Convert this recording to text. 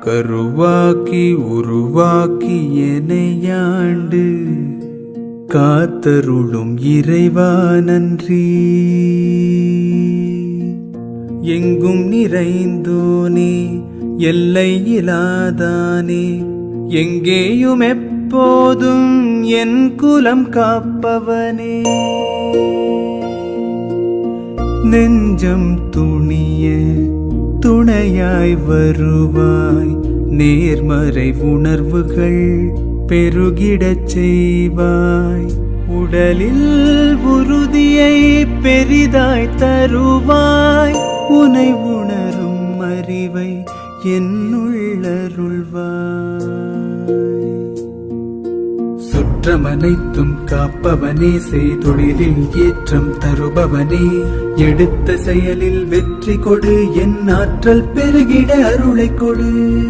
கருவாக்கி உருவாக்கி எனையாண்டு காத்தருளும் இறைவா நன்றி. எங்கும் நிறைந்தோனே எல்லை இலாதானே, எங்கேயும் எப்போதும் என் குலம் காப்பவனே. நெஞ்சம் துணிய துணையாய் வருவாய், நேர்மறை உணர்வுகள் பெருகிடச் செய்வாய். உடலில் உறுதியை பெரிதாய் தருவாய், உனை உணரும் அறிவை என்னுள்ளருள்வாய். சுற்றமனைத்தும் காப்பவனே, செய்தொழிலில் ஏற்றம் தருபவனே, எடுத்த செயலில் வெற்றி கொடு, என் ஆற்றல் பெருகிட அருளை கொடு.